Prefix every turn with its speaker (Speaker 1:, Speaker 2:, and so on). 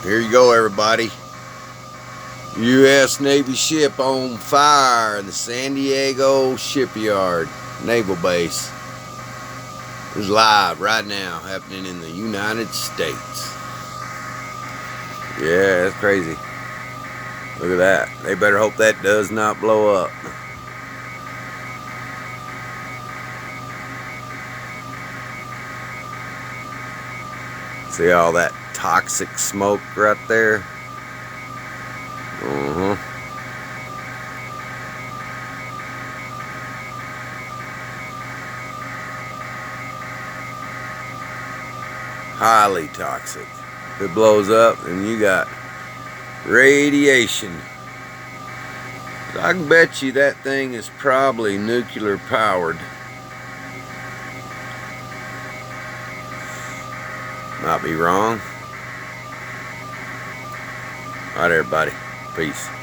Speaker 1: Here you go, everybody. U.S. Navy ship on fire in the San Diego shipyard, naval base. It's live right now, happening in the United States. Yeah, that's crazy. Look at that. They better hope that does not blow up. See all that toxic smoke right there? Highly toxic. If it blows up, and you got radiation. I can bet you that thing is probably nuclear powered. Might be wrong. All right, everybody. Peace.